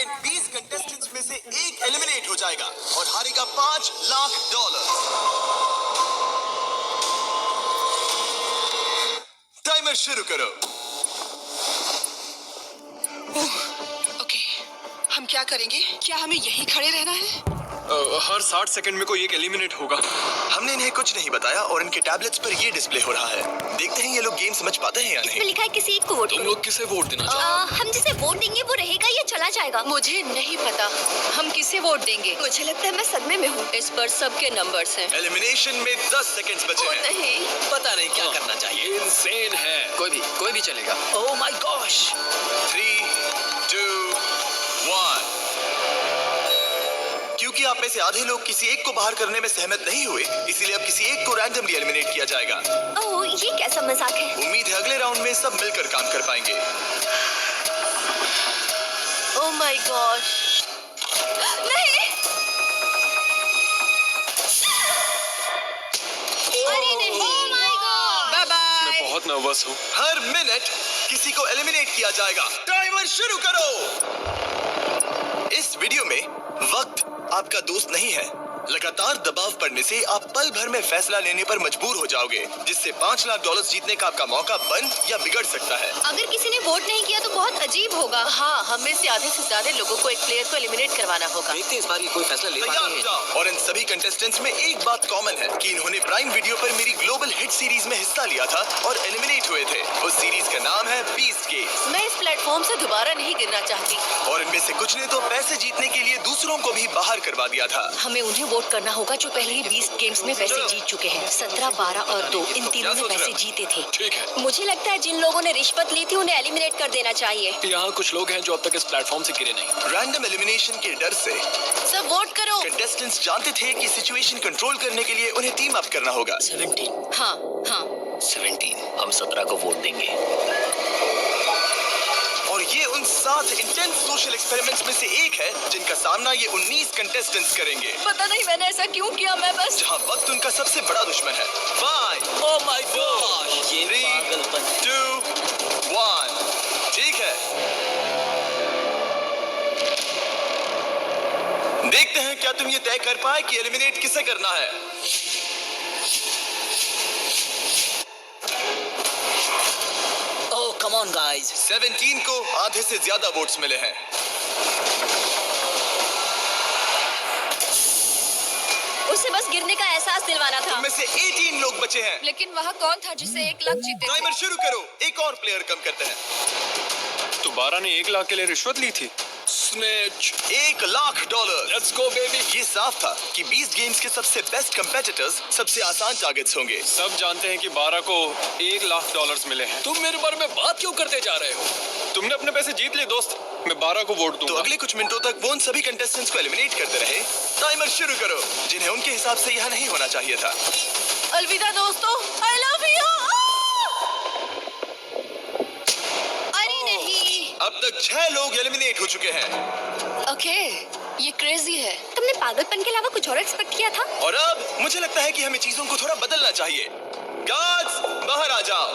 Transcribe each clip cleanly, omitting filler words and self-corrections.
Tournament 20 contestants में से एक एलिमिनेट हो जाएगा और हारेगा $5 लाख। टाइमर शुरू करो। ओके, हम क्या करेंगे? क्या हमें यहीं खड़े रहना है? हर 60 सेकंड में कोई एक एलिमिनेट होगा। हमने इन्हें कुछ नहीं बताया और इनके टैबलेट्स पर ये डिस्प्ले हो रहा है। देखते हैं ये लोग गेम समझ पाते हैं या नहीं। इसमें लिखा है किसी एक को वोट तुम करो। लोग किसे वोट देना चाहते हम जिसे वोट देंगे वो रहेगा या चला जाएगा? मुझे नहीं पता हम किसे वोट देंगे। मुझे लगता है मैं सदमे में हूँ। इस पर सबके नंबर्स हैं। एलिमिनेशन में 10 सेकंड्स बचे हैं। नहीं, पता नहीं क्या करना चाहिए। इनसेन है। कोई भी चलेगा। ओह माय गॉश। 3, 2, 1। क्योंकि आप में से आधे लोग किसी एक को बाहर करने में सहमत नहीं हुए, इसीलिए अब किसी एक को रैंडमली एलिमिनेट किया जाएगा। ओह ये कैसा मजाक है? उम्मीद है अगले राउंड में सब मिलकर काम कर पाएंगे। Oh my gosh. नहीं, अरे नहीं। Oh my god. Bye bye. मैं बहुत नर्वस हूँ। हर मिनट किसी को एलिमिनेट किया जाएगा। टाइमर शुरू करो। इस वीडियो में वक्त आपका दोस्त नहीं है। लगातार दबाव पड़ने से आप पल भर में फैसला लेने पर मजबूर हो जाओगे, जिससे $5 लाख जीतने का आपका मौका बन या बिगड़ सकता है। अगर किसी ने वोट नहीं किया तो बहुत अजीब होगा। हाँ, हमें से आधे से ज्यादा लोगों को एक प्लेयर को एलिमिनेट करवाना होगा। देखते हैं इस बार ये कोई फैसला ले तैयार पाते हो हैं। जाओ। और इन सभी कंटेस्टेंट्स में एक बात कॉमन है कि इन्होंने प्राइम वीडियो पर मेरी ग्लोबल हिट सीरीज में हिस्सा लिया था और एलिमिनेट हुए थे। उस सीरीज का नाम है बीस्ट गेम्स। मैं इस प्लेटफॉर्म से दोबारा नहीं गिरना चाहती। और इनमें से कुछ ने तो पैसे जीतने के लिए दूसरों को भी बाहर करवा दिया था। हमें उन्हें वोट करना होगा जो पहले ही 20 गेम्स में पैसे जीत चुके हैं। 17, 12 और 2 इन तीनों ने पैसे जीते थे। ठीक है। मुझे लगता है जिन लोगों ने रिश्वत ली थी उन्हें एलिमिनेट कर देना चाहिए। यहाँ कुछ लोग हैं जो अब तक इस प्लेटफॉर्म से गिरे नहीं। रैंडम एलिमिनेशन के डर से सब वोट करो। कंटेस्टेंट्स जानते थे कि सिचुएशन कंट्रोल करने के लिए उन्हें टीम अप करना होगा। 17 हाँ हाँ। 17 हम 17 को वोट देंगे। और ये उन 7 इंटेंस सोशल एक्सपेरिमेंट्स में से एक है जिनका सामना ये 19 कंटेस्टेंट्स करेंगे, पता नहीं मैंने ऐसा क्यों किया। मैं बस जहां वक्त उनका सबसे बड़ा दुश्मन है। 5, ओह माय गॉश। ये 3, पागलपन। 2, 1। ठीक है, देखते हैं क्या तुम ये तय कर पाए कि एलिमिनेट किसे करना है। ओह कम ऑन गाइस। 17 को आधे से ज्यादा वोट्स मिले हैं। उसे बस गिरने का एहसास दिलवाना था। उनमें से 18 लोग बचे हैं। लेकिन वहाँ कौन था जिसे 1 लाख जीते थे? टाइमर शुरू करो। एक और प्लेयर कम करते हैं। तो 12 ने 1 लाख के लिए रिश्वत ली थी। Snatch. $1 lakh. Let's go baby. ये साफ था कि 20 गेम्स के सबसे बेस्ट कंपेटिटर्स सबसे आसान टारगेट्स होंगे। सब जानते हैं कि 12 को $1 लाख मिले हैं। तुम मेरे बारे में बात क्यों करते जा रहे हो? तुमने अपने पैसे जीत लिए दोस्त। मैं 12 को वोट तो दूंगा। अगले कुछ मिनटों तक वो उन सभी कंटेस्टेंट्स को एलिमिनेट करते रहे। टाइमर शुरू करो, जिन्हें उनके हिसाब से यह नहीं होना चाहिए था। अलविदा दोस्तों, आई लव यू। अरे नहीं। अब तक 6 लोग एलिमिनेट हो चुके हैं। ओके, ये क्रेजी है। तुमने पागलपन के अलावा कुछ और एक्सपेक्ट किया था? और अब मुझे लगता है कि हमें चीजों को थोड़ा बदलना चाहिए। गार्ड्स बाहर आ जाओ।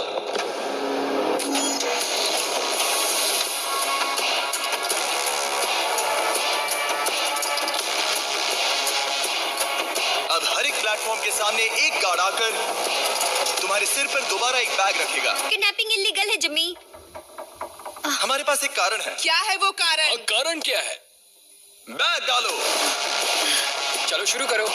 अब हर एक प्लेटफॉर्म के सामने एक गार्ड आकर तुम्हारे सिर पर दोबारा एक बैग रखेगा। किडनैपिंग इलीगल है जिम्मी। हमारे पास एक कारण है। क्या है वो कारण? कारण क्या है? बैग डालो। चलो शुरू करो।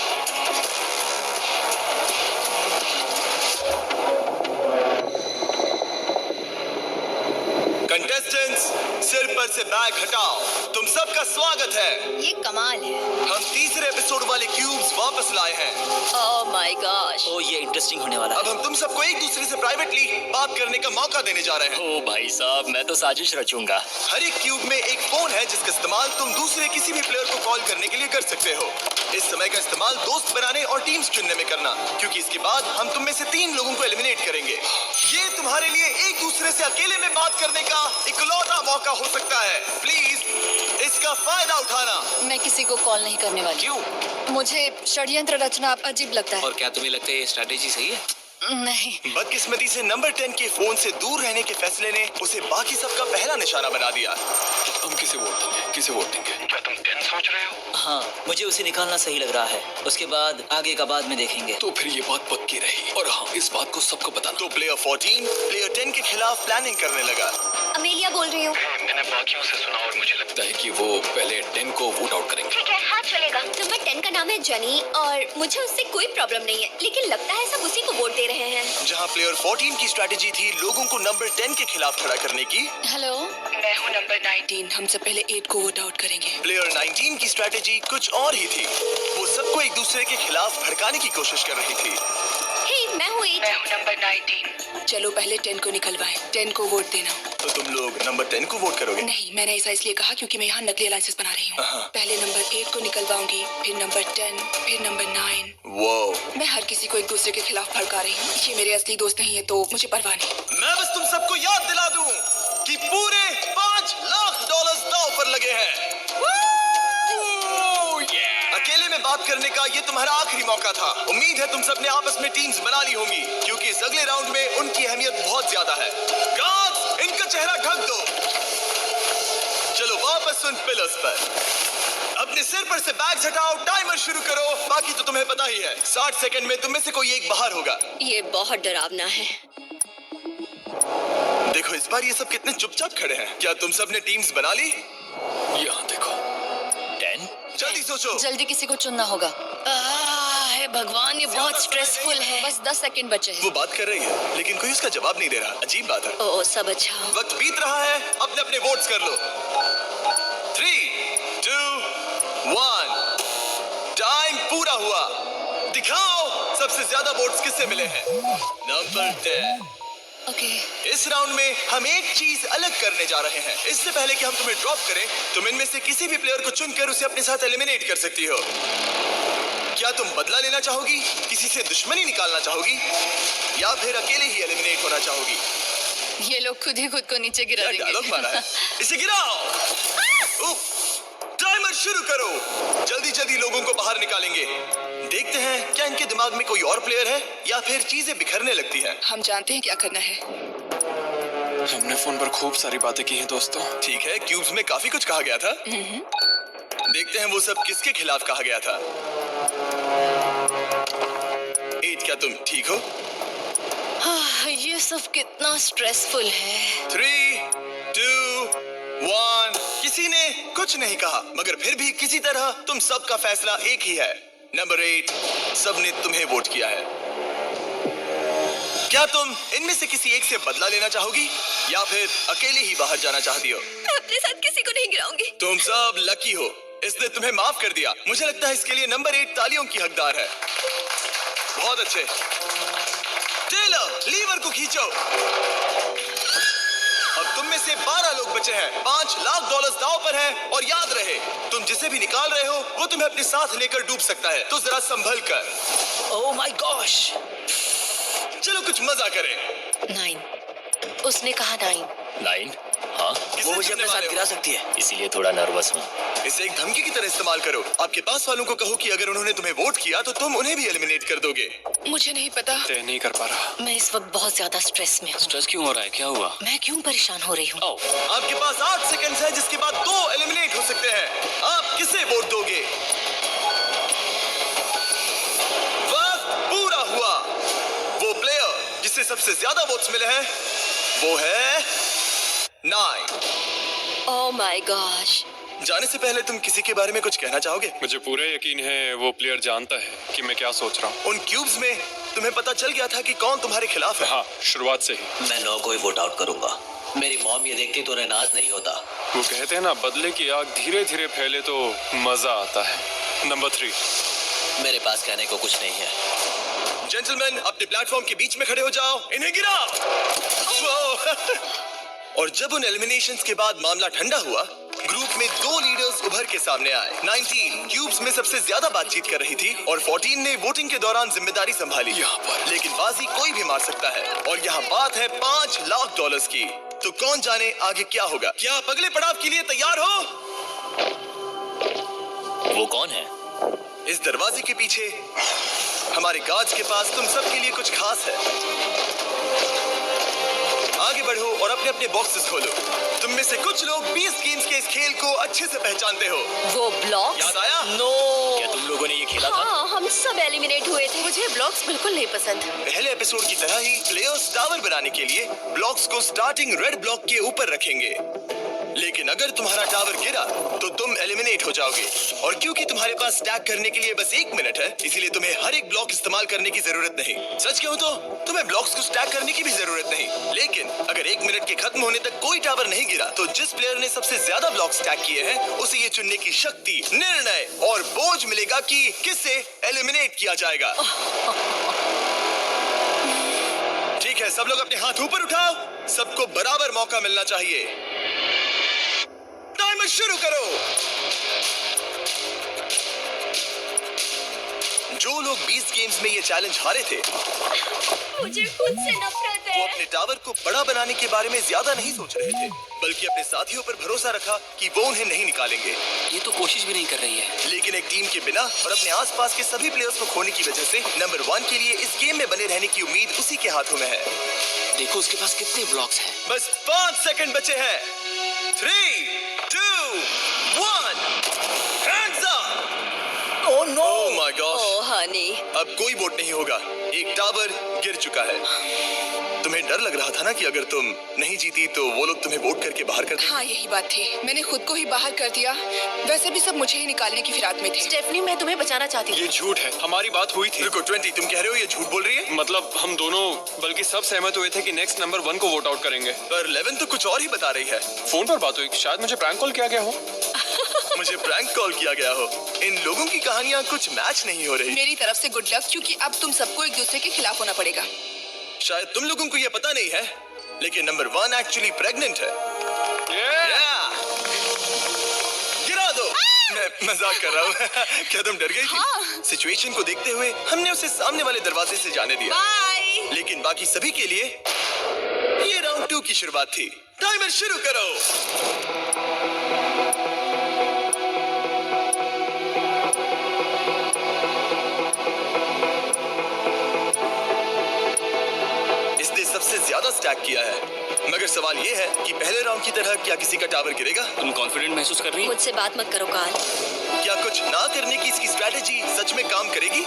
कंटेस्टेंट्स सिर पर से बैग हटाओ। तुम सबका स्वागत है। ये कमाल है। हम तीसरे एपिसोड वाले क्यूब्स वापस लाए हैं। ओह माय गॉश। ओह ये इंटरेस्टिंग होने वाला अब है। हम तुम सबको एक दूसरे से प्राइवेटली बात करने का मौका देने जा रहे हैं। ओह भाई साहब मैं तो साजिश रचूंगा। हर एक क्यूब में एक फोन है जिसका इस्तेमाल तुम दूसरे किसी भी प्लेयर को कॉल करने के लिए कर सकते हो। इस समय का इस्तेमाल दोस्त बनाने और टीम्स चुनने में करना, क्योंकि इसके बाद हम तुम में से 3 लोगों को एलिमिनेट करेंगे। ये तुम्हारे लिए एक दूसरे से अकेले में बात करने का इकलौता मौका हो सकता है। प्लीज इसका फायदा उठाना। मैं किसी को कॉल नहीं करने वाली। क्यों? मुझे षड्यंत्र रचना अजीब लगता है। और क्या तुम्हें लगता है ये स्ट्रैटेजी सही है? नहीं। बदकिस्मती से नंबर 10 के फोन से दूर रहने के फैसले ने उसे बाकी सबका पहला निशाना बना दिया। हम किसे वोट देंगे? किसे वोट देंगे? क्या तुम 10 सोच रहे हो? हाँ, मुझे उसे निकालना सही लग रहा है। उसके बाद आगे का बाद में देखेंगे। तो फिर ये बात पक्की रही और हाँ, इस बात को सबको बताना। तो प्लेयर 14 प्लेयर 10 के खिलाफ प्लानिंग करने लगा। अमेलिया बोल रही हूँ। मैंने बाकियों से सुना और मुझे लगता है कि वो पहले 10 को वोट आउट करेंगे। ठीक है, हाँ चलेगा। नंबर 10 का नाम है जनी और मुझे उससे कोई प्रॉब्लम नहीं है, लेकिन लगता है सब उसी को वोट दे रहे हैं। जहां प्लेयर 14 की स्ट्रेटेजी थी लोगों को नंबर 10 के खिलाफ खड़ा करने की, हेलो, मैं हूँ नंबर 19। हम सब पहले 8 को वोट आउट करेंगे। प्लेयर 19 की स्ट्रेटेजी कुछ और ही थी। वो सबको एक दूसरे के खिलाफ भड़काने की कोशिश कर रही थी। हे, मैं हूँ 8। मैं हूँ नंबर 19। चलो पहले 10 को निकलवाएं। 10 को वोट देना। तो तुम लोग नंबर 10 को वोट करोगे? नहीं, मैंने ऐसा इसलिए कहा क्योंकि मैं यहाँ नकली अलायंसेस बना रही हूँ। पहले नंबर 8 को निकलवाऊंगी, फिर नंबर 10, फिर नंबर 9। वो मैं हर किसी को एक दूसरे के खिलाफ भड़का रही हूँ। ये मेरे असली दोस्त नहीं है तो मुझे परवाह नहीं। मैं बस तुम सबको याद दिला दूं कि पूरे $5 लाख दांव पर लगे हैं। अकेले में बात करने का ये तुम्हारा आखिरी मौका था। उम्मीद है तुम सबने आपस में टीम्स बना ली होंगी क्योंकि इस अगले राउंड में उनकी अहमियत बहुत ज्यादा है। गार्ड्स, इनका चेहरा ढक दो। चलो वापस उन पिलर्स पर। अपने सिर पर से बैग्स हटाओ, टाइमर शुरू करो। बाकी तो तुम्हें पता ही है, 60 सेकंड में तुम में से कोई एक बाहर होगा। ये बहुत डरावना है। देखो इस बार ये सब कितने चुपचाप खड़े हैं। क्या तुम सब ने टीम्स बना ली? यहाँ देखो। 10? जल्दी सोचो। जल्दी किसी को चुनना होगा। हे भगवान, ये बहुत स्ट्रेसफुल है। बस 10 सेकंड बचे हैं। वो बात कर रही है लेकिन कोई उसका जवाब नहीं दे रहा। अजीब बात है। ओ, सब अच्छा। वक्त बीत रहा है, अपने अपने वोट्स कर लो। 3, 2, 1। टाइम पूरा हुआ। दिखाओ सबसे ज्यादा वोट्स किससे मिले हैं। नंबर 10। ओके। इस राउंड में हम एक चीज अलग करने जा रहे हैं। इससे पहले कि हम तुम्हें ड्रॉप करें, तुम इनमें से किसी भी प्लेयर को चुनकर उसे अपने साथ एलिमिनेट कर सकती हो। क्या तुम बदला लेना चाहोगी, किसी से दुश्मनी निकालना चाहोगी, या फिर अकेले ही एलिमिनेट होना चाहोगी? ये लोग खुद ही खुद को नीचे गिरा क्या देंगे। डायलॉग मारा है। इसे गिराओ। टाइमर शुरू करो। जल्दी जल्दी लोगों को बाहर निकालेंगे। देखते हैं क्या इनके दिमाग में कोई और प्लेयर है या फिर चीजें बिखरने लगती हैं। हम जानते हैं क्या करना है। हमने फोन पर खूब सारी बातें की हैं दोस्तों। ठीक है, क्यूब्स में काफी कुछ कहा गया था। देखते हैं वो सब किसके खिलाफ कहा गया था। 8, क्या तुम ठीक हो? ये सब कितना स्ट्रेसफुल है। 3, 2, 1। किसी ने कुछ नहीं कहा मगर फिर भी किसी तरह तुम सबका फैसला एक ही है। नंबर 8, सबने तुम्हें वोट किया है। क्या तुम इनमें से किसी एक से बदला लेना चाहोगी या फिर अकेले ही बाहर जाना चाहती हो? मैं अपने साथ किसी को नहीं गिराऊंगी। तुम सब लकी हो, इसने तुम्हें माफ कर दिया। मुझे लगता है इसके लिए नंबर 8 तालियों की हकदार है। बहुत अच्छे। टेलर, लीवर को खींचो। अब तुम में से 12 लोग बचे हैं। $5 लाख दांव पर है और याद रहे, तुम जिसे भी निकाल रहे हो वो तुम्हें अपने साथ लेकर डूब सकता है, तो जरा संभल कर। ओह माय गॉश। चलो कुछ मजा करें। 9। उसने कहा 9। 9? हाँ, किसे वो मुझे चुनने अपने वाले साथ हो? गिरा सकती है। इसीलिए थोड़ा नर्वस हूँ। इसे एक धमकी की तरह इस्तेमाल करो। आपके पास वालों को कहो कि अगर उन्होंने तुम्हें वोट किया तो तुम उन्हें भी एलिमिनेट कर दोगे। मुझे नहीं पता। तय नहीं कर पा रहा। मैं इस वक्त बहुत ज्यादा स्ट्रेस में हूँ। स्ट्रेस क्यों हो रहा है? क्या हुआ? मैं क्यों परेशान हो रही हूँ? आपके पास 8 सेकंड्स है जिसके बाद 2 एलिमिनेट हो सकते हैं। आप किसे वोट दोगे? वक्त पूरा हुआ। वो प्लेयर जिसे सबसे ज्यादा वोट्स मिले हैं वो है 9। ओह माय गॉश। जाने से पहले तुम किसी के बारे में कुछ कहना चाहोगे? मुझे पूरा यकीन है वो प्लेयर जानता है कि मैं क्या सोच रहा हूँ। उन क्यूब्स में तुम्हें पता चल गया था कि कौन तुम्हारे खिलाफ है। हाँ, शुरुआत से ही। मैं 9 को ही वोट आउट करूंगा। मेरी मॉम ये देखती तो उन्हें नाज नहीं होता। वो कहते हैं ना, बदले की आग धीरे धीरे फैले तो मजा आता है। नंबर 3। मेरे पास कहने को कुछ नहीं है। जेंटलमैन, अपने प्लेटफॉर्म के बीच में खड़े हो जाओ। इन्हें गिराओ। और जब उन एलिमिनेशंस के बाद मामला ठंडा हुआ, ग्रुप में 2 लीडर्स उभर के सामने आए। 19 क्यूब्स में सबसे ज्यादा बातचीत कर रही थी और 14 ने वोटिंग के दौरान जिम्मेदारी संभाली। यहाँ पर लेकिन बाजी कोई भी मार सकता है और यहाँ बात है $5 लाख की। तो कौन जाने आगे क्या होगा। क्या आप अगले पड़ाव के लिए तैयार हो? वो कौन है? इस दरवाजे के पीछे हमारे गार्ड्स के पास तुम सबके लिए कुछ खास है। आगे बढ़ो और अपने अपने बॉक्सेस खोलो। तुम में से कुछ लोग 20 गेम्स के इस खेल को अच्छे से पहचानते हो। वो ब्लॉक्स? याद आया? नो, क्या तुम लोगों ने ये खेला था? हाँ, हम सब एलिमिनेट हुए थे। मुझे ब्लॉक्स बिल्कुल नहीं पसंद। पहले एपिसोड की तरह ही प्लेयर्स टावर बनाने के लिए ब्लॉक्स को स्टार्टिंग रेड ब्लॉक के ऊपर रखेंगे, लेकिन अगर तुम्हारा टावर गिरा तो तुम एलिमिनेट हो जाओगे। और क्योंकि तुम्हारे पास स्टैक करने के लिए बस 1 मिनट है, इसीलिए तुम्हें हर एक ब्लॉक इस्तेमाल करने की जरूरत नहीं। सच कहूं तो तुम्हें ब्लॉक्स को स्टैक करने की भी जरूरत नहीं, लेकिन अगर 1 मिनट के खत्म होने तक कोई टावर नहीं गिरा तो जिस प्लेयर ने सबसे ज्यादा ब्लॉक स्टैक किए हैं उसे ये चुनने की शक्ति, निर्णय और बोझ मिलेगा कि किसे एलिमिनेट किया जाएगा। ठीक है, सब लोग अपने हाथ ऊपर उठाओ। सबको बराबर मौका मिलना चाहिए। टाइमर शुरू करो। जो लोग 20 गेम्स में ये चैलेंज हारे थे मुझे खुद से नफरत वो है। अपने टावर को बड़ा बनाने के बारे में ज्यादा नहीं सोच रहे थे, बल्कि अपने साथियों पर भरोसा रखा कि वो उन्हें नहीं निकालेंगे। ये तो कोशिश भी नहीं कर रही है। लेकिन एक टीम के बिना और अपने आसपास के सभी प्लेयर्स को खोने की वजह से नंबर 1 के लिए इस गेम में बने रहने की उम्मीद उसी के हाथों में है। देखो उसके पास कितने ब्लॉक्स हैं। बस 5 सेकंड बचे हैं। 3, 2, 1, hands up! Oh no! Oh my gosh! Oh honey, अब कोई वोट नहीं होगा। एक टावर गिर चुका है। तुम्हें डर लग रहा था ना कि अगर तुम नहीं जीती तो वो लोग तुम्हें वोट करके बाहर कर देंगे। हाँ, यही बात थी। मैंने खुद को ही बाहर कर दिया। वैसे भी सब मुझे ही निकालने की फिराक में थे। स्टेफनी मैं तुम्हें बचाना चाहती थी। ये झूठ है, हमारी बात हुई थी। रुको 20, तुम कह रहे हो ये झूठ बोल रही है? मतलब हम दोनों, बल्कि सब सहमत हुए थे कि नेक्स्ट नंबर 1 को वोट आउट करेंगे। पर 11 तो कुछ और ही बता रही है। फोन पर बात हुई, शायद मुझे प्रैंक कॉल किया गया हो। मुझे प्रैंक कॉल किया गया हो। इन लोगों की कहानियां कुछ मैच नहीं हो रही। मेरी तरफ से गुड लक, क्योंकि अब तुम सबको एक दूसरे के खिलाफ होना पड़ेगा। शायद तुम लोगों को ये पता नहीं है, लेकिन नंबर 1 एक्चुअली प्रेग्नेंट है। Yeah! गिरा दो। मैं मजाक कर रहा हूँ। क्या तुम डर गई थी? हाँ। सिचुएशन को देखते हुए हमने उसे सामने वाले दरवाजे से जाने दिया। बाय। लेकिन बाकी सभी के लिए ये राउंड 2 की शुरुआत थी। टाइमर शुरू करो। इसने सबसे ज्यादा स्टैक किया है, मगर सवाल ये है कि पहले राउंड की तरह क्या किसी का टावर गिरेगा? तुम कॉन्फिडेंट महसूस कर रही हो? मुझसे बात मत करो कार्ल। क्या कुछ ना करने की इसकी स्ट्रैटेजी सच में काम करेगी?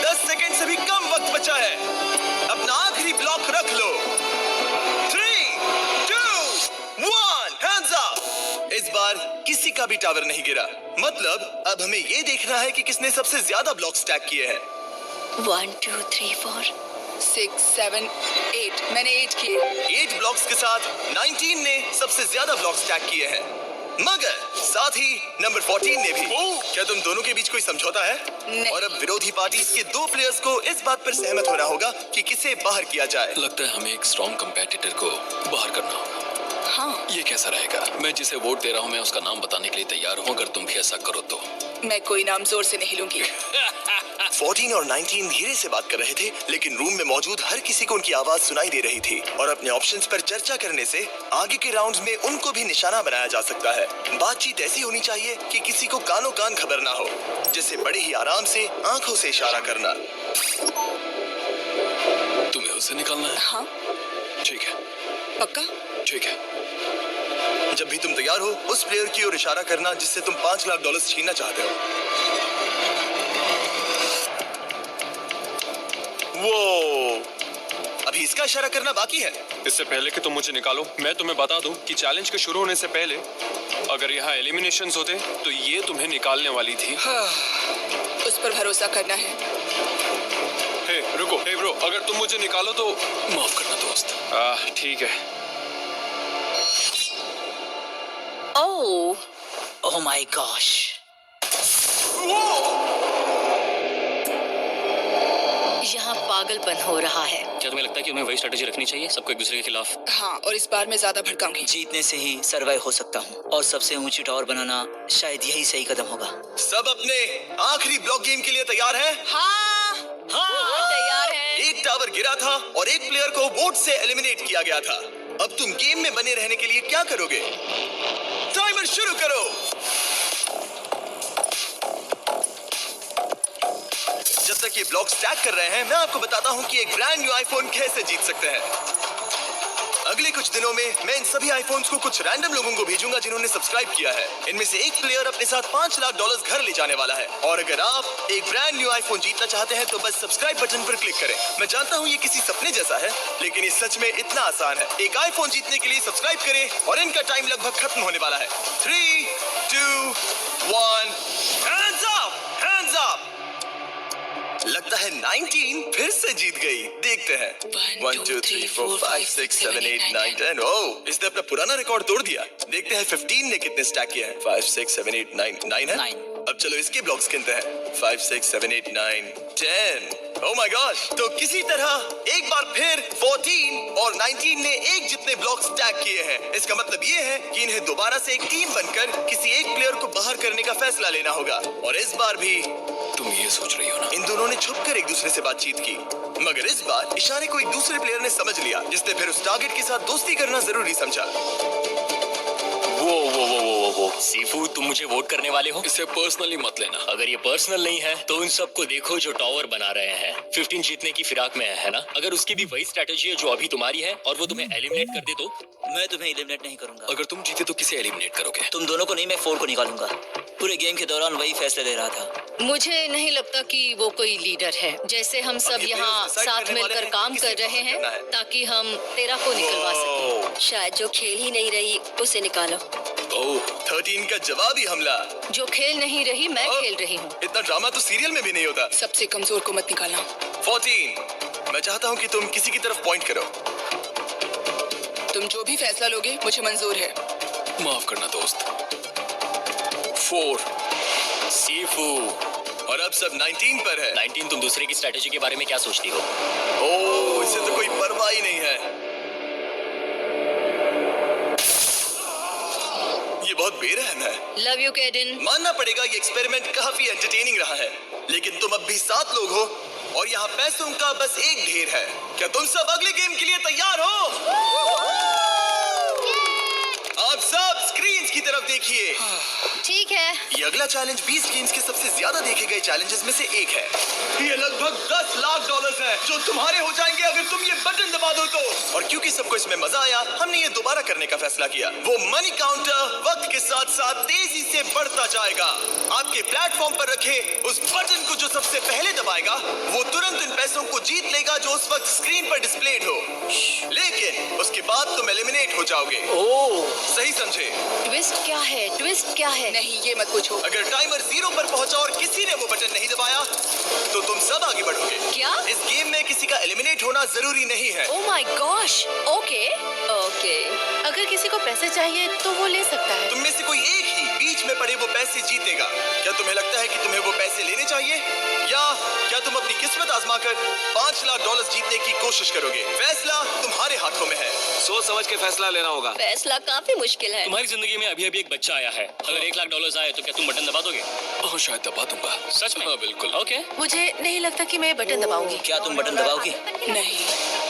10 सेकंड से भी कम वक्त बचा है। अपना आखिरी ब्लॉक रख लो। 3, 2, 1, hands up! इस बार किसी का भी टावर नहीं गिरा। मतलब अब हमें ये देखना है कि किसने सबसे ज्यादा ब्लॉक स्टैक किए हैं। 1, 2, 3, 4 6, 7, 8। मैंने 8 किए। 8 ब्लॉक्स के साथ 19 ने सबसे ज्यादा ब्लॉक स्टैक किए हैं, मगर साथ ही नंबर 14 ने भी। क्या तुम दोनों के बीच कोई समझौता है? नहीं। और अब विरोधी पार्टी के 2 प्लेयर्स को इस बात पर सहमत होना होगा कि किसे बाहर किया जाए। लगता है हमें एक स्ट्रॉन्ग कंपेटिटर को बाहर करना होगा। हाँ, ये कैसा रहेगा? मैं जिसे वोट दे रहा हूँ मैं उसका नाम बताने के लिए तैयार हूँ, अगर तुम भी ऐसा करो तो। मैं कोई नाम जोर से नहीं लूंगी। 14 और 19 धीरे से बात कर रहे थे, लेकिन रूम में मौजूद हर किसी को उनकी आवाज सुनाई दे रही थी और अपने ऑप्शंस पर चर्चा करने से आगे के राउंड्स में उनको भी निशाना बनाया जा सकता है। बातचीत ऐसी होनी चाहिए कि किसी को कानों कान खबर ना हो, जैसे बड़े ही आराम से आंखों से इशारा करना। तुम्हें उसे निकालना है? हाँ, ठीक है, पक्का? ठीक है। जब भी तुम तैयार हो उस प्लेयर की ओर इशारा करना जिससे तुम $5 लाख छीनना चाहते हो। वो अभी इसका इशारा करना बाकी है। इससे पहले कि तुम मुझे निकालो, मैं तुम्हें बता दूं कि चैलेंज के शुरू होने से पहले अगर यहाँ एलिमिनेशंस होते तो ये तुम्हें निकालने वाली थी। उस पर भरोसा करना है। हे रुको, हे ब्रो, अगर तुम मुझे निकालो तो माफ करना दोस्त। ठीक है। ओह ओह माय गॉश! यहाँ पागलपन हो रहा है। क्या तुम्हें लगता है कि हमें वही स्ट्रेटेजी रखनी चाहिए, सबको एक दूसरे के खिलाफ? हाँ, और इस बार मैं ज्यादा भड़काऊंगी। जीतने से ही सरवाइव हो सकता हूँ और सबसे ऊंची टावर बनाना शायद यही सही कदम होगा। सब अपने आखिरी ब्लॉक गेम के लिए तैयार हैं? हाँ, तैयार है। एक टावर गिरा था और एक प्लेयर को वोट से एलिमिनेट किया गया था। अब तुम गेम में बने रहने के लिए क्या करोगे? टाइमर शुरू करो। जब तक ये ब्लॉक स्टैक कर रहे हैं, मैं आपको बताता हूँ कि एक ब्रांड न्यू आईफोन कैसे जीत सकते हैं। अगले कुछ दिनों में मैं इन सभी आईफोन्स को कुछ रैंडम लोगों को भेजूंगा जिन्होंने सब्सक्राइब किया है। इनमें से एक प्लेयर अपने साथ $5 लाख घर ले जाने वाला है। और अगर आप एक ब्रांड न्यू आईफोन जीतना चाहते हैं तो बस सब्सक्राइब बटन पर क्लिक करें। मैं जानता हूँ ये किसी सपने जैसा है, लेकिन ये सच में इतना आसान है। एक आईफोन जीतने के लिए सब्सक्राइब करें और इनका टाइम लगभग खत्म होने वाला है। 3, 2, 1, हैंड्स अप, हैंड्स अप। लगता है 19 फिर से जीत गई। देखते हैं। 1, 2, 3, 4, 5, 6, 7, 8, 9, 10। ओह, इसने अपना पुराना रिकॉर्ड तोड़ दिया। देखते हैं 15 ने कितने स्टैक किए हैं। 5, 6, 7, 8, 9, 9 है। 9। अब चलो इसके ब्लॉक्स गिनते हैं। 5, 6, 7, 8, 9, 10। ओह माय गॉश। तो किसी तरह एक बार फिर 14 और 19 ने एक जितने ब्लॉक स्टैक किए हैं। इसका मतलब ये है कि इन्हें दोबारा से एक टीम बनकर किसी एक प्लेयर को बाहर करने का फैसला लेना होगा। और इस बार भी तुम ये सोच रही हो ना? इन दोनों ने छुपकर एक दूसरे से बातचीत की, मगर इस बार इशारे को एक दूसरे प्लेयर ने समझ लिया, जिसने फिर उस टारगेट के साथ दोस्ती करना जरूरी समझा। वो सीफू, तुम मुझे वोट करने वाले हो? इसे पर्सनली मत लेना। अगर ये पर्सनल नहीं है तो उन सबको देखो जो टावर बना रहे हैं। 15 जीतने की फिराक में है ना? अगर उसकी भी वही स्ट्रेटेजी है जो अभी तुम्हारी है और वो तुम्हें एलिमिनेट कर दे तो? मैं तुम्हें एलिमिनेट नहीं करूंगा। अगर तुम जीते तो किसे एलिमिनेट करोगे? तुम दोनों को नहीं, मैं 4 को निकालूंगा। पूरे गेम के दौरान वही फैसले ले रहा था। मुझे नहीं लगता कि वो कोई लीडर है। जैसे हम सब ये यहाँ players decide साथ करने वाले मिलकर हैं काम किसे कर रहे हैं करना है। ताकि हम 13 को निकलवा सकें। शायद जो खेल ही नहीं रही उसे निकालो। ओह, 13 का जवाबी हमला। जो खेल नहीं रही मैं ओह, खेल रही हूँ। इतना ड्रामा तो सीरियल में भी नहीं होता। सबसे कमजोर को मत निकालना। 14, मैं चाहता हूँ कि तुम किसी की तरफ पॉइंट करो। तुम जो भी फैसला लोगे मुझे मंजूर है। माफ करना दोस्त। 4। सीफू। और अब सब 19 पर है। 19, तुम दूसरे की स्ट्रेटेजी के बारे में क्या सोचती हो? ओह, इसे तो कोई परवाह ही नहीं है। ये बहुत बेरहम है। लव यू केडिन। मानना पड़ेगा ये एक्सपेरिमेंट काफी एंटरटेनिंग रहा है, लेकिन तुम अब भी 7 लोग हो और यहाँ पैसों का बस एक ढेर है। क्या तुम सब अगले गेम के लिए तैयार हो? आप सब स्क्रीन्स की तरफ देखिए। ठीक है। ये अगला चैलेंज 20 गेम्स के सबसे ज्यादा देखे गए चैलेंजेस में से एक है। ये लगभग $10 लाख है जो तुम्हारे हो जाएंगे अगर तुम ये बटन दबा दो तो। और क्योंकि सबको इसमें मजा आया, हमने ये दोबारा करने का फैसला किया। वो मनी काउंटर वक्त के साथ साथ तेजी से बढ़ता जाएगा। आपके प्लेटफॉर्म पर रखे उस बटन को जो सबसे पहले दबाएगा वो तुरंत इन पैसों को जीत लेगा जो उस वक्त स्क्रीन पर डिस्प्लेड हो। लेकिन उसके बाद तुम एलिमिनेट हो जाओगे। सही समझे? ट्विस्ट क्या है? ट्विस्ट क्या है? नहीं, ये मत पूछो। अगर टाइमर 0 पर पहुंचा और किसी ने वो बटन नहीं दबाया तो तुम सब आगे बढ़ोगे। क्या? इस गेम में किसी का एलिमिनेट होना जरूरी नहीं है। ओह माय गॉश। Okay okay. अगर किसी को पैसे चाहिए तो वो ले सकता है। तुम में से कोई एक ही बीच में पड़े वो पैसे जीतेगा। क्या तुम्हें लगता है कि तुम्हें वो पैसे लेने चाहिए, या क्या तुम अपनी किस्मत आजमाकर $5 लाख जीतने की कोशिश करोगे? फैसला तुम्हारे हाथों में है। सोच समझ के फैसला लेना होगा। फैसला काफी मुश्किल है। तुम्हारी जिंदगी में अभी अभी एक बच्चा आया है। अगर $1 लाख आए तो क्या तुम बटन दबा दोगे? ओह, शायद दबा दूंगा। सच में? हाँ, बिल्कुल। ओके। मुझे नहीं लगता कि मैं बटन दबाऊंगी। क्या तुम बटन दबाओगी? नहीं।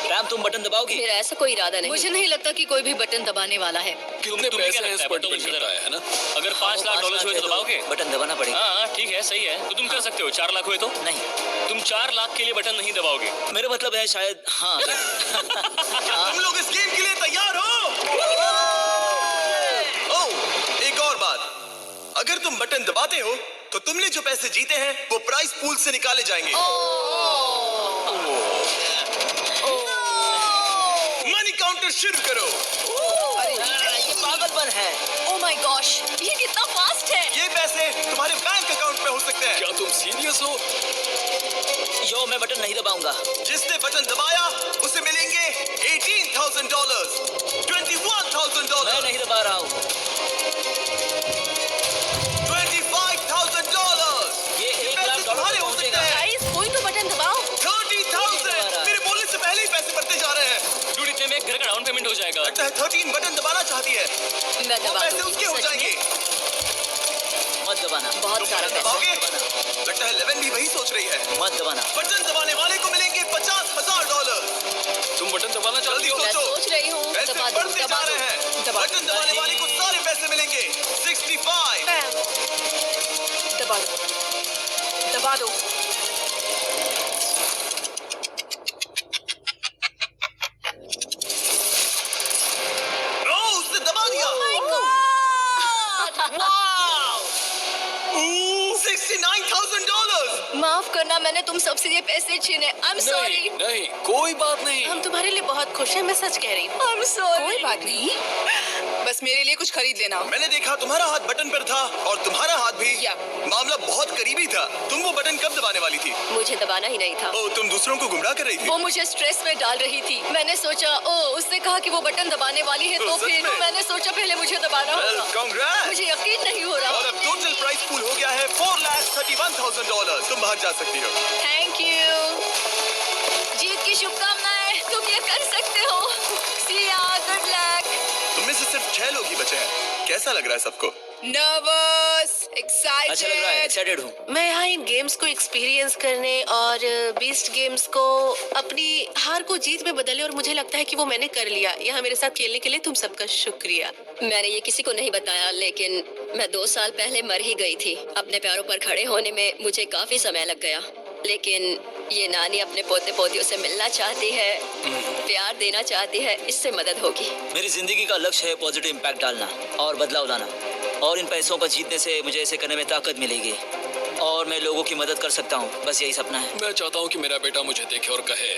रैम, तुम बटन दबाओगी? मेरा ऐसा कोई इरादा नहीं। मुझे नहीं लगता कि कोई भी बटन दबाने वाला है। कितने तुम्हें पैसे क्या हैं इस लगता है? पर बताओ डिपेंड मुझे करता है ना? अगर 5 लाख हुए तो दबाओगे? बटन दबाना पड़ेगा। हाँ ठीक है, सही है। तो तुम कर सकते हो। 4 लाख हुए तो? नहीं, तुम 4 लाख के लिए बटन नहीं दबाओगे? मेरा मतलब है शायद। हाँ। क्या तुम लोग इस गेम के लिए तैयार हो? ओह, एक और बात, अगर तुम बटन दबाते हो तो तुमने जो पैसे जीते हैं वो प्राइस पूल से निकाले जाएंगे। मनी काउंटर शुरू करो। अरे ये पागलपन है। ओह माय गॉश, ये कितना फास्ट है। ये पैसे तुम्हारे बैंक अकाउंट में हो सकते हैं। क्या तुम सीरियस हो? यो, मैं बटन नहीं दबाऊंगा। जिसने बटन दबाया उसे मिलेंगे $18,000, मैं $21,000, नहीं दबा रहा हूँ। $25,000। ये $1 पैसे लाख तुम्हारे पे हो सकते पहुंचेगा। हैं। गाइस, कोई तो बटन दबाओ। 30,000। मेरे बोलने से पहले ही पैसे बढ़ते जा रहे हैं। डूड, इतने में एक घर का डाउन पेमेंट हो जाएगा। लगता है 13 बटन दबाना चाहती है। मैं वो दबा पैसे दूंगी। उसके हो सच जाएंगे। में? मत दबाना। बहुत सारा पैसा। दबाओगे? लगता है 11 भी वही सोच रही है। मत दबाना। बटन दबाने वाले को मिलेंगे $50,000। तुम बटन दबाना चाहती जल्दी हो? मैं सोचो। सोच रही हूँ। पैसे दबा दो, बढ़ते जा दबा रहे दो, हैं। दबा दो। बटन दबाने वाले को सारे पैसे मिलेंगे। 65। दबा दो, दबा दो। $69,000। माफ करना, मैंने तुम सबसे ये पैसे छीने। आई एम सॉरी। नहीं नहीं, कोई बात नहीं। हम तुम्हारे लिए बहुत खुश हैं, मैं सच कह रही हूँ। आई एम कोई सॉरी। बात नहीं, बस मेरे लिए कुछ खरीद लेना। मैंने देखा तुम्हारा हाथ बटन पर था और तुम्हारा हाथ भी। या। मामला बहुत करीबी था। तुम वो बटन कब दबाने वाली थी? मुझे दबाना ही नहीं था। ओ, तुम दूसरों को गुमराह कर रही थी। वो मुझे स्ट्रेस में डाल रही थी। मैंने सोचा, ओ उसने कहा कि वो बटन दबाने वाली है, तो तो सच फिर में? मैंने सोचा पहले मुझे दबाना Well, होगा। congrats! मुझे यकीन नहीं हो रहा। और अब टोटल प्राइस पूल हो गया है $4,31,000। तुम बाहर जा सकती हो। Thank you. जीत की शुभकामनाएं। तुम ये कर सकते हो। See ya, good luck। तुम में से सिर्फ 6 लोग ही बचे हैं। कैसा लग रहा है सबको? Nervous, excited. अच्छा लग रहा है, एक्साइटेड हूँ। मैं यहाँ इन गेम्स को एक्सपीरियंस करने और बीस्ट गेम्स को अपनी हार को जीत में बदलने, और मुझे लगता है कि वो मैंने कर लिया। यहाँ मेरे साथ खेलने के लिए तुम सबका शुक्रिया। मैंने ये किसी को नहीं बताया, लेकिन मैं 2 साल पहले मर ही गई थी। अपने पैरों पर खड़े होने में मुझे काफी समय लग गया, लेकिन ये नानी अपने पोते पोतियों से मिलना चाहती है, प्यार देना चाहती है। इससे मदद होगी। मेरी जिंदगी का लक्ष्य है पॉजिटिव इम्पैक्ट डालना और बदलाव लाना, और इन पैसों को जीतने से मुझे ऐसे करने में ताकत मिलेगी और मैं लोगों की मदद कर सकता हूँ। बस यही सपना है। मैं चाहता हूँ कि मेरा बेटा मुझे देखे और कहे,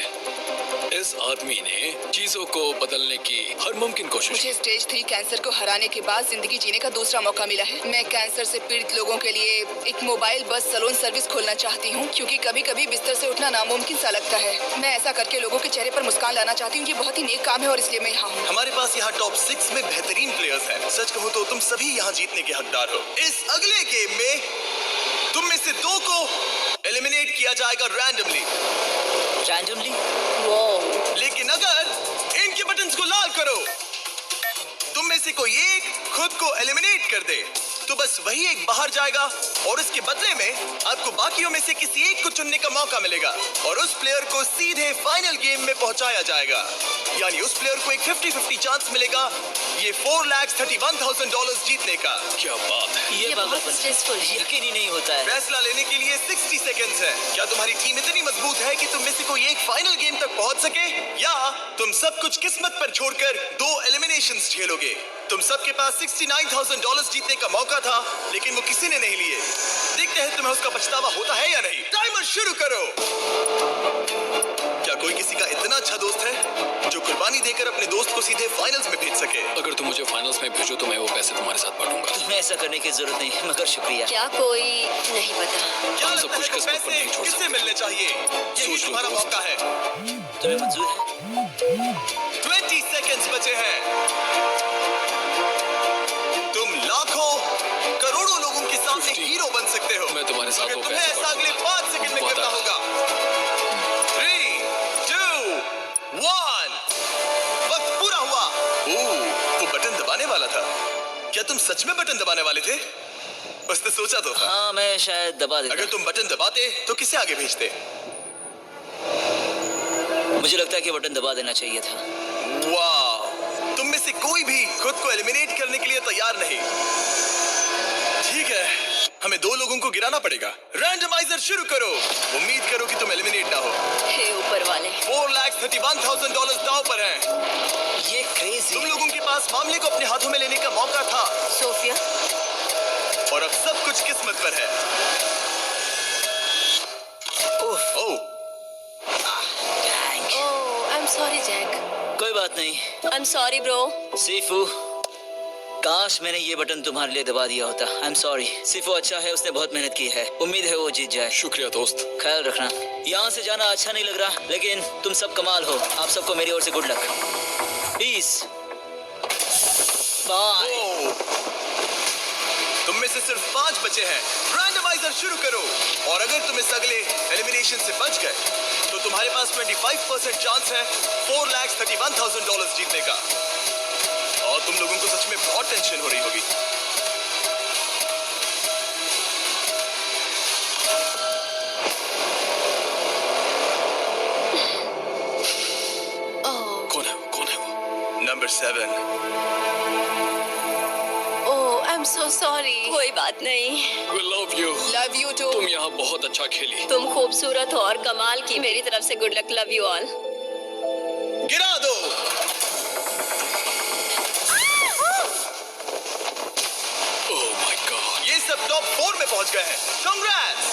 इस आदमी ने चीजों को बदलने की हर मुमकिन कोशिश की। मुझे स्टेज 3 कैंसर को हराने के बाद जिंदगी जीने का दूसरा मौका मिला है। मैं कैंसर से पीड़ित लोगों के लिए एक मोबाइल बस सैलून सर्विस खोलना चाहती हूँ, क्योंकि कभी कभी बिस्तर से उठना नामुमकिन सा लगता है। मैं ऐसा करके लोगों के चेहरे पर मुस्कान लाना चाहती हूँ। ये बहुत ही नेक काम है और इसलिए मैं यहाँ हूँ। हमारे पास यहाँ टॉप 6 में बेहतरीन प्लेयर्स हैं। सच कहूँ तो तुम सभी यहाँ जीतने के हकदार हो। इस अगले गेम में तुम में से 2 को एलिमिनेट किया जाएगा रैंडमली। रैंडमली? वो लेकिन अगर इनके बटन्स को लाल करो, तुम में से कोई एक खुद को एलिमिनेट कर दे, तो बस वही एक बाहर जाएगा और उसके बदले में आपको बाकियों में से किसी एक को चुनने का मौका मिलेगा और उस प्लेयर को सीधे फाइनल गेम में पहुंचाया जाएगा। यानी उस प्लेयर को एक 50-50 चांस मिलेगा ये $4,31,000 जीतने का। क्या बात है। ये बहुत स्ट्रेसफुल है। यकीन ही नहीं होता है। फैसला लेने के लिए 60 सेकंड्स है। क्या तुम्हारी टीम इतनी मजबूत है कि तुम में से कोई एक फाइनल गेम तक पहुंच सके, या तुम सब कुछ किस्मत पर छोड़कर 2 एलिमिनेशंस झेलोगे? तुम सबके पास $69,000 जीतने का मौका था, लेकिन वो किसी ने नहीं लिए। देखते हैं तुम्हें उसका पछतावा होता है या नहीं। टाइमर शुरू करो। क्या कोई किसी का इतना अच्छा दोस्त है जो कुर्बानी देकर अपने दोस्त को सीधे फाइनल्स में भेज सके? अगर तुम मुझे फाइनल्स में भेजो तो मैं वो पैसे तुम्हारे साथ बांटूंगा। तुम्हें ऐसा करने की जरूरत नहीं, मगर शुक्रिया। क्या कोई नहीं पता। क्या हम सब लगता कुछ है वो किस्मत पर पैसे नहीं छोड़ किससे सकते। मिलने चाहिए? यही सोच लो तुम्हारा दोस्त। मौका है। तुम्हें मंजूर है? 20 सेकंड्स बचे हैं। तुम लाखों करोड़ों लोगों के सामने 50 हीरो बन सकते हो। मैं तुम्हारे साथ मगर वो तुम्हें पैसे ऐसा अगले 5 सेकंड में वादा। करना होगा। 3, 2, 1। वक्त पूरा हुआ। वो बटन दबाने वाला था। क्या तुम सच में बटन दबाने वाले थे? उसने सोचा तो था। हाँ, मैं शायद दबा देता। अगर तुम बटन दबाते तो किसे आगे भेजते? मुझे लगता है कि बटन दबा देना चाहिए था। वाह, तुम में से कोई भी खुद को एलिमिनेट करने के लिए तैयार नहीं। ठीक है, हमें 2 लोगों को गिराना पड़ेगा। रैंडमाइजर शुरू करो। उम्मीद करो कि तुम एलिमिनेट ना हो। हे ऊपर वाले। $4,31,000 दांव पर है। ये क्रेजी। तुम लोगों के पास मामले को अपने हाथों में लेने का मौका था, सोफिया, और अब सब कुछ किस्मत पर है। Oh, Dang. Oh I am sorry Jack. कोई बात नहीं। I am sorry bro. Shifu, काश मैंने ये बटन तुम्हारे लिए दबा दिया होता। आई एम सॉरी। सीफू अच्छा है, उसने बहुत मेहनत की है। उम्मीद है वो जीत जाए। शुक्रिया दोस्त। ख्याल रखना। यहाँ से जाना अच्छा नहीं लग रहा, लेकिन तुम सब कमाल हो। आप सबको मेरी ओर से गुड लक। पीस। बाय। तुम में से सिर्फ 5 बचे हैं। रैंडमाइजर शुरू करो, और अगर तुम इस अगले एलिमिनेशन से बच गए तो तुम्हारे पास 25% चांस है $4,31,000 जीतने का। और तुम लोगों को सच में बहुत टेंशन हो रही होगी। ओह कौन है वो? कौन है वो? Number 7। Oh I am so sorry. कोई बात नहीं। We love you. Love you too. तुम यहाँ बहुत अच्छा खेली। तुम खूबसूरत हो और कमाल की। मेरी तरफ से good luck. Love you all. गिरा दो। Oh my God. ये सब टॉप टॉप 4 में पहुंच गए हैं। कांग्रेट्स!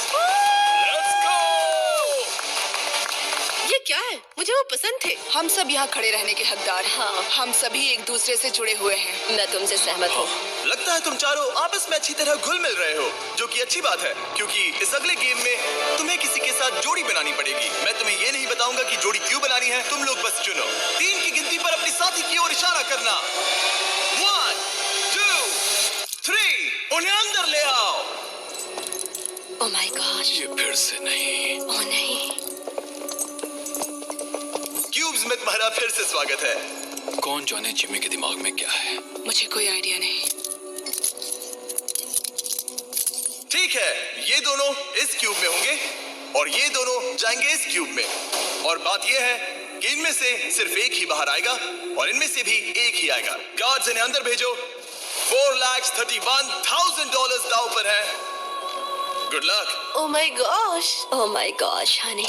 ये क्या है? मुझे वो पसंद थे। हम सब यहाँ खड़े रहने के हकदार हैं। हाँ। हम सभी एक दूसरे से जुड़े हुए हैं। मैं तुमसे सहमत हूँ। लगता है तुम चारों आपस में अच्छी तरह घुल मिल रहे हो, जो कि अच्छी बात है, क्योंकि इस अगले गेम में तुम्हें किसी के साथ जोड़ी बनानी पड़ेगी। मैं तुम्हें ये नहीं बताऊंगा कि जोड़ी क्यों बनानी है, तुम लोग बस चुनो। 3 की गिनती पर अपने साथी की ओर इशारा करना। 1, 2, 3, उन्हें अंदर ले आओ। ओह माय गॉड। ये फिर से नहीं। ओह नहीं। क्यूब्स में तुम्हारा फिर से स्वागत है। कौन जाने जिमी के दिमाग में क्या है। मुझे कोई आइडिया नहीं। ठीक है, ये दोनों इस क्यूब में होंगे और ये दोनों जाएंगे इस क्यूब में। और बात यह है कि इनमें से सिर्फ एक ही बाहर आएगा और इनमें से भी एक ही आएगा। गार्ड्स इन्हें अंदर भेजो। $4,31,000 दांव पर है। Good luck. Oh my gosh. Oh my gosh Honey.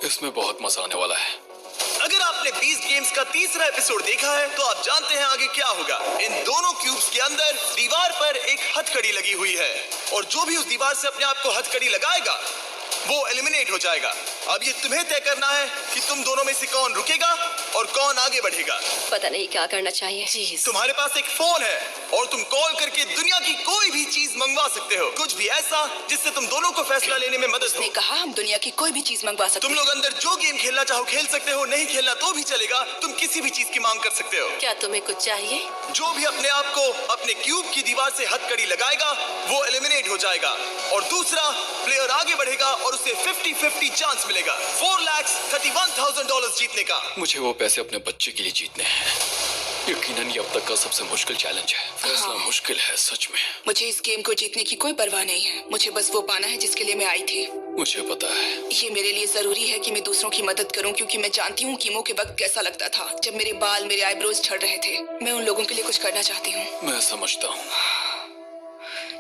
इसमें बहुत मजा आने वाला है। अगर आपने बीस्ट गेम्स का तीसरा एपिसोड देखा है तो आप जानते हैं आगे क्या होगा। इन दोनों क्यूब्स के अंदर दीवार पर एक हथकड़ी लगी हुई है और जो भी उस दीवार से अपने आप को हथकड़ी लगाएगा वो एलिमिनेट हो जाएगा। अब ये तुम्हें तय करना है कि तुम दोनों में से कौन रुकेगा और कौन आगे बढ़ेगा। पता नहीं क्या करना चाहिए। जीस। तुम्हारे पास एक फोन है और तुम कॉल करके दुनिया की कोई भी चीज मंगवा सकते हो, कुछ भी ऐसा जिससे तुम दोनों को फैसला लेने में मदद उसने हो। कहा हम दुनिया की कोई भी चीज मंगवा सकते तुम लोग अंदर जो गेम खेलना चाहो खेल सकते हो, नहीं खेलना तो भी चलेगा। तुम किसी भी चीज की मांग कर सकते हो। क्या तुम्हें कुछ चाहिए? जो भी अपने आप को अपने क्यूब की दीवार से हथकड़ी लगाएगा वो एलिमिनेट हो जाएगा और दूसरा प्लेयर आगे बढ़ेगा और उसे 50-50 चांस मिलेगा $4,31,000 जीतने का। मुझे वो पैसे अपने बच्चे के लिए जीतने हैं। यकीनन ये अब तक का सबसे मुश्किल चैलेंज है। फैसला मुश्किल है सच में। मुझे इस गेम को जीतने की कोई परवाह नहीं है। मुझे बस वो पाना है जिसके लिए मैं आई थी। मुझे पता है। ये मेरे लिए जरूरी है कि मैं दूसरों की मदद करूं, क्योंकि मैं जानती हूँ कीमो के वक्त कैसा लगता था जब मेरे बाल मेरे आईब्रोज झड़ रहे थे। मैं उन लोगों के लिए कुछ करना चाहती हूँ। मैं समझता हूँ।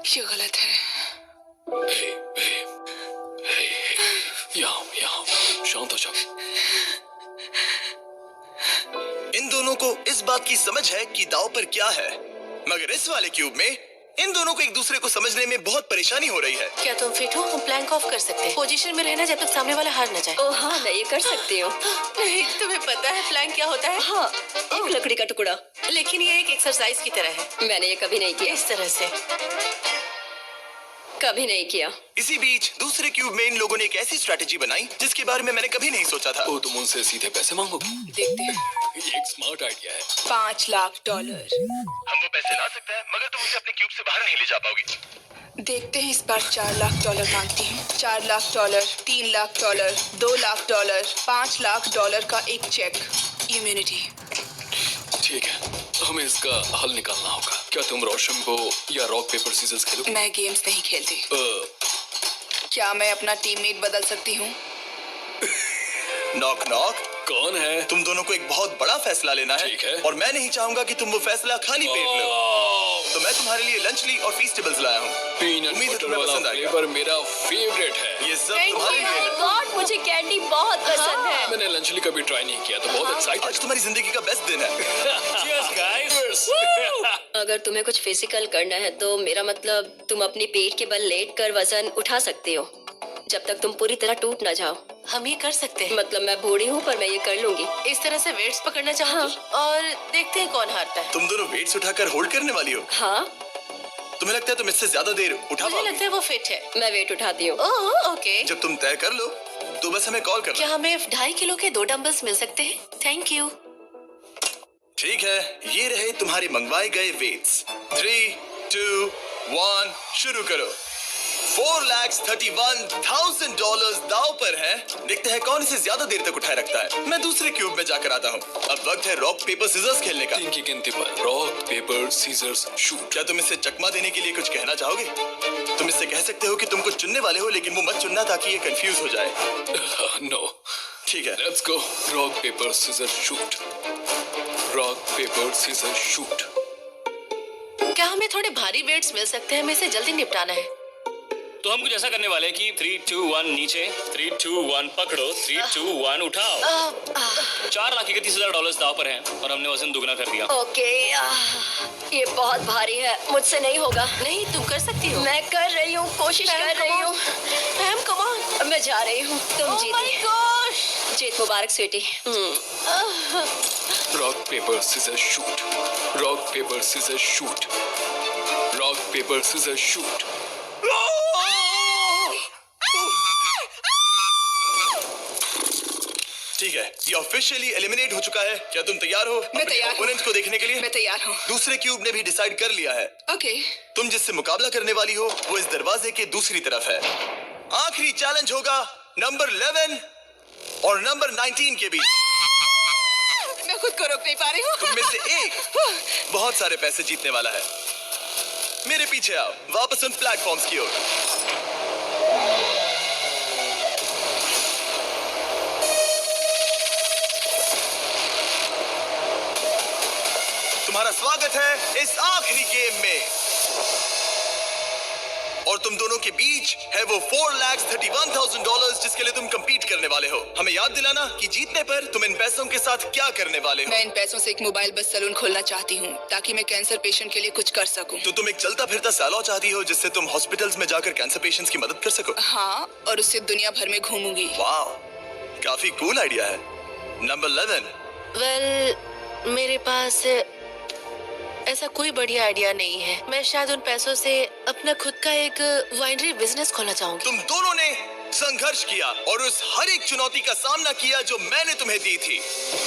ये गलत है। यहाँ शांत हो जाओ। इन दोनों को इस बात की समझ है कि दांव पर क्या है, मगर इस वाले क्यूब में इन दोनों को एक दूसरे को समझने में बहुत परेशानी हो रही है। क्या तुम फिट हो? हम प्लैंक ऑफ कर सकते हैं। पोजीशन में रहना जब तक सामने वाला हार न जाए। ओह हाँ, मैं ये कर सकती हूँ। नहीं, तुम्हें पता है प्लैंक क्या होता है? हाँ, एक लकड़ी का टुकड़ा। लेकिन ये एक एक्सरसाइज की तरह है। मैंने ये कभी नहीं किया। इस तरह से। कभी नहीं किया। इसी बीच दूसरे क्यूब में इन लोगों ने एक ऐसी स्ट्रैटेजी बनाई जिसके बारे में मैंने कभी नहीं सोचा था। ओ, तुम उनसे सीधे पैसे मांगोगे? देखते हैं। ये एक स्मार्ट आइडिया है। $5 लाख। हम वो पैसे ला सकते हैं, मगर तुम उसे अपने क्यूब से बाहर नहीं ले जा पाओगी। देखते हैं इस बार $4 लाख मांगती हूँ। $4 लाख, $3 लाख, $2 लाख, $5 लाख का एक चेक। इम्यूनिटी। ठीक है, हमें इसका हल निकालना होगा। क्या तुम रोशनबो या रॉक पेपर सीजर्स खेलोगे? मैं गेम्स नहीं खेलती। क्या मैं अपना टीममेट बदल सकती हूँ? Knock knock. कौन है? तुम दोनों को एक बहुत बड़ा फैसला लेना है। ठीक है। और मैं नहीं चाहूंगा कि तुम वो फैसला खाली पेट लो। तो मैं तुम्हारे लिए लंच ली और फीस्टेबल्स लाया हूँ। पीनट उम्मीद है बटर तुम्हें वाला पसंद आएगा। फ्लेवर मेरा फेवरेट है। ये सब Thank तुम्हारे you. लिए है। गॉड, मुझे कैंडी बहुत पसंद है। मैंने लंचली कभी ट्राई नहीं किया तो बहुत एक्साइटेड। आज तुम्हारी जिंदगी का बेस्ट दिन है। Cheers guys। अगर तुम्हें कुछ फिजिकल करना है तो मेरा मतलब तुम अपनी पेट के बल लेट कर वजन उठा सकती हो जब तक तुम पूरी तरह टूट ना जाओ। हम ये कर सकते हैं। मतलब मैं बूढ़ी हूँ पर मैं ये कर लूंगी। इस तरह से वेट्स पकड़ना चाहूंगी और देखते हैं कौन हारता है। तुम दोनों वेट्स उठाकर होल्ड करने वाली हो। हाँ, तुम्हें लगता है तुम इससे ज्यादा देर उठा मुझे पाओगे? लगता है वो फिट है। मैं वेट उठाती हूँ। Oh okay. जब तुम तय कर लो तो बस हमें कॉल क्या करना। हमें 2.5 किलो के 2 डंबल्स मिल सकते हैं? Thank you. ठीक है, ये रहे तुम्हारे मंगवाए गए वेट्स। 3, 2, 1 शुरू करो। $4,31,000 दांव पर है। देखते हैं कौन इसे ज्यादा देर तक उठाए रखता है। मैं दूसरे क्यूब में जाकर आता हूँ। अब वक्त है रॉक पेपर सीजर्स खेलने का। 3 की गिनती पर रॉक पेपर सीजर्स शूट। क्या तुम इसे चकमा देने के लिए कुछ कहना चाहोगे? तुम इससे कह सकते हो कि तुम कुछ चुनने वाले हो, लेकिन वो मत चुनना ताकि ये कंफ्यूज हो जाए। नो, ठीक है। Let's go. Rock paper scissors shoot. Rock paper scissors shoot. क्या हमें थोड़े भारी वेट्स मिल सकते हैं? हमें इसे जल्दी निपटाना है। तो हम कुछ ऐसा करने वाले हैं कि 3, 2, 1 नीचे, 3, 2, 1 पकड़ो, 3, 2, 1 उठाओ। 4,31,000 डॉलर्स दाव पर हैं और हमने वजन दुगना कर दिया। ओके, ये बहुत भारी है, मुझसे नहीं होगा। नहीं, तुम कर सकती हो। मैं कर रही हूँ, कोशिश कर रही हूँ। Ma'am come on. मैं जा रही हूँ, तुम ओह माय जीती। गॉश। जीत मुबारक sweetie. Rock paper scissor shoot, rock paper scissor shoot, rock paper scissor shoot. ठीक है, ये ऑफिशियली एलिमिनेट हो चुका है। क्या तुम तैयार हो मैं तैयार हूँ। ओपोनेंट को देखने के लिए? मैं तैयार हूँ। दूसरे क्यूब ने भी डिसाइड कर लिया है। ओके, तुम जिससे मुकाबला करने वाली हो वो इस दरवाजे के दूसरी तरफ है। आखिरी चैलेंज होगा नंबर 11 और नंबर 19 के बीच। मैं खुद को रोक नहीं पा रही हूँ। तुम में से एक बहुत सारे पैसे जीतने वाला है। मेरे पीछे आओ, वापस उन प्लेटफॉर्म्स की ओर। तुम्हारा स्वागत है इस आखिरी गेम में और तुम दोनों के बीच है वो $4,31,000 जिसके लिए तुम compete करने वाले हो। हमें याद दिलाना कि जीतने पर तुम इन पैसों के साथ क्या करने वाले हो। मैं इन पैसों से एक मोबाइल बस सैलून खोलना चाहती हूँ ताकि मैं कैंसर पेशेंट के लिए कुछ कर सकूँ। तो तुम एक चलता फिरता सैलून चाहती हो जिससे तुम हॉस्पिटल्स में जाकर कैंसर पेशेंट्स की मदद कर सको। हाँ, और उससे दुनिया भर में घूमूंगी। वाह, काफी कूल आइडिया है। नंबर 11। वेल, मेरे पास ऐसा कोई बढ़िया आइडिया नहीं है। मैं शायद उन पैसों से अपना खुद का एक वाइनरी बिजनेस खोलना चाहूंगी। तुम दोनों ने संघर्ष किया और उस हर एक चुनौती का सामना किया जो मैंने तुम्हें दी थी,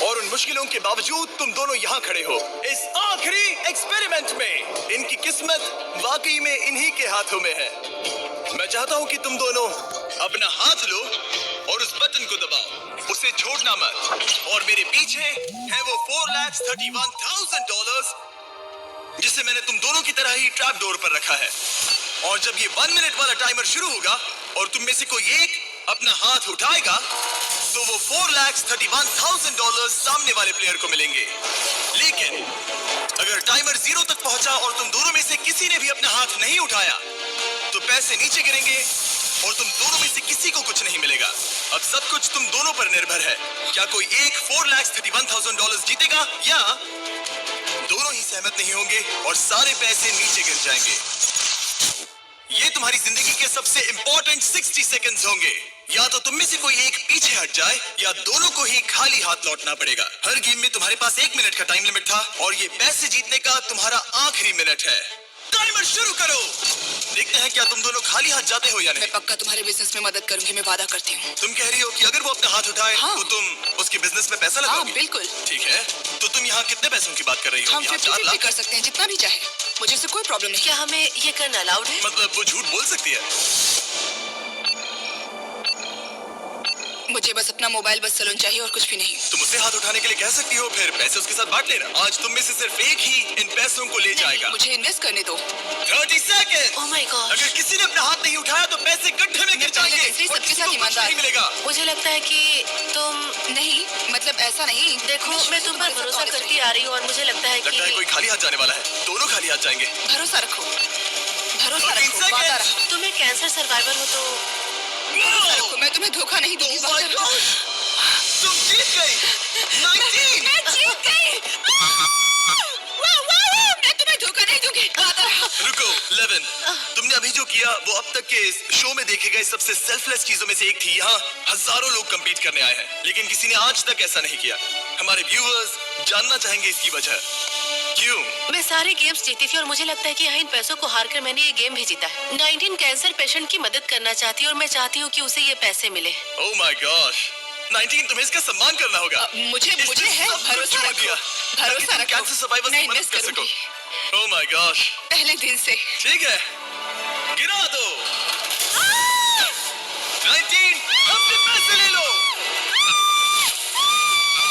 और उन मुश्किलों के बावजूद तुम दोनों यहाँ खड़े हो इस आखिरी एक्सपेरिमेंट में। इनकी किस्मत वाकई में इन्हीं के हाथों में है। मैं चाहता हूँ कि तुम दोनों अपना हाथ लो और उस बटन को दबाओ, उसे छोड़ना मत। और मेरे पीछे है वो $4,31,000 जिसे मैंने तुम दोनों की तरह ही ट्रैप डोर पर रखा है। और जब ये 1 मिनट वाला टाइमर शुरू होगा और तुम में से कोई एक अपना हाथ उठाएगा तो वो $4,31,000 सामने वाले प्लेयर को मिलेंगे। लेकिन अगर टाइमर 0 तक पहुंचा और तुम दोनों में से किसी ने भी अपना हाथ नहीं उठाया तो पैसे नीचे गिरेंगे और तुम दोनों में से किसी को कुछ नहीं मिलेगा। अब सब कुछ तुम दोनों पर निर्भर है। क्या कोई एक $4,31,000 जीतेगा या दोनों ही सहमत नहीं होंगे और सारे पैसे नीचे गिर जाएंगे। ये तुम्हारी जिंदगी के सबसे इंपॉर्टेंट 60 सेकंड्स होंगे। या तो तुम में से कोई एक पीछे हट जाए या दोनों को ही खाली हाथ लौटना पड़ेगा। हर गेम में तुम्हारे पास 1 मिनट का टाइम लिमिट था और ये पैसे जीतने का तुम्हारा आखिरी मिनट है। टाइमर शुरू करो। देखते हैं क्या तुम दोनों खाली हाथ जाते हो या नहीं। मैं पक्का तुम्हारे बिजनेस में मदद करूंगी, मैं वादा करती हूँ। तुम कह रही हो कि अगर वो अपना हाथ उठाए हाँ। तो तुम उसके बिजनेस में पैसा हाँ, लगाओगी? बिल्कुल। ठीक है, तो तुम यहाँ कितने पैसों की बात कर रही हो? हम यहाँ 4 50-50 लाख? कर सकते हैं, जितना भी चाहे। मुझे इससे कोई प्रॉब्लम नहीं। क्या हमें ये करना अलाउड है? मतलब वो झूठ बोल सकती है। मुझे बस अपना मोबाइल बस सैलून चाहिए और कुछ भी नहीं। तुम उसे हाथ उठाने के लिए कह सकती हो, फिर पैसे उसके साथ बांट लेना। आज तुम में से सिर्फ एक ही इन पैसों को ले जाएगा। मुझे इन्वेस्ट करने दो। 30 सेकंड। Oh my God. अगर किसी ने अपना हाथ नहीं उठाया तो पैसे गड्ढे में गिर जाएंगे इसलिए और सबके किसी साथ को कुछ ईमानदार। नहीं मिलेगा। मुझे लगता है कि तुम नहीं, मतलब ऐसा नहीं। देखो, मैं तुम पर भरोसा करती आ रही हूँ और मुझे लगता है लगता है कोई कि खाली हाथ जाने वाला है। दोनों खाली हाथ जाएंगे। भरोसा रखो, भरोसा 30 रखो, वादा seconds। रखो। तुम्हें कैंसर सर्वाइवर हो तो भरोसा रखो, मैं तुम्हें धोखा नहीं दूंगी। Oh my वादा रखो। gosh! तुम जीत गई। 19। मैं जीत गई। मैं तुम्हें धोखा नहीं दूंगी। वादा रखो। रुको, 11। तुमने अभी जो किया वो अब तक के इस शो में देखे गए सबसे सेल्फलेस चीजों में से एक थी। यहाँ हजारों लोग compete करने आए हैं लेकिन किसी ने आज तक ऐसा नहीं किया। हमारे व्यूअर्स जानना चाहेंगे इसकी वजह। क्यों? मैं सारे गेम्स जीती थी और मुझे लगता है कि यहाँ इन पैसों को हार कर मैंने ये गेम भी जीता है। 19 कैंसर पेशेंट की मदद करना चाहती हूँ और मैं चाहती हूँ कि उसे ये पैसे मिले। Oh my gosh! 19, तुम्हें इसका सम्मान करना होगा। मुझे है इसने सब कुछ भरोसा छोड़ रखो। दिया ताकि तुम रखो। कैंसर सर्वाइवर्स मैं की मदद इन्वेस्ट कर सको। करूंगी। Oh my gosh! पहले दिन से। ठीक है, गिरा दो। 19, अपने पैसे ले लो।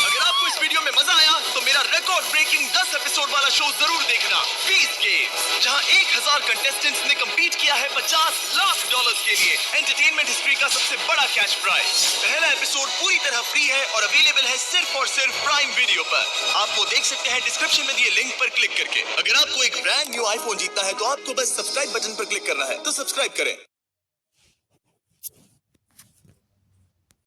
अगर आपको इस वीडियो में मजा आया तो मेरा रिकॉर्ड ब्रेकिंग 10 एपिसोड वाला शो जरूर देखना, बीस्ट गेम्स, जहां 1000 कंटेस्टेंट्स ने कंपीट किया है $50 लाख के लिए एंटरटेनमेंट हिस्ट्री का सबसे बड़ा कैश प्राइज। पहला एपिसोड पूरी तरह फ्री है और अवेलेबल है सिर्फ और सिर्फ प्राइम वीडियो पर। आप वो देख सकते हैं डिस्क्रिप्शन में दिए लिंक पर क्लिक करके। अगर आपको एक ब्रांड न्यू आईफोन जीतना है तो आपको बस सब्सक्राइब बटन पर क्लिक करना है, तो सब्सक्राइब करें।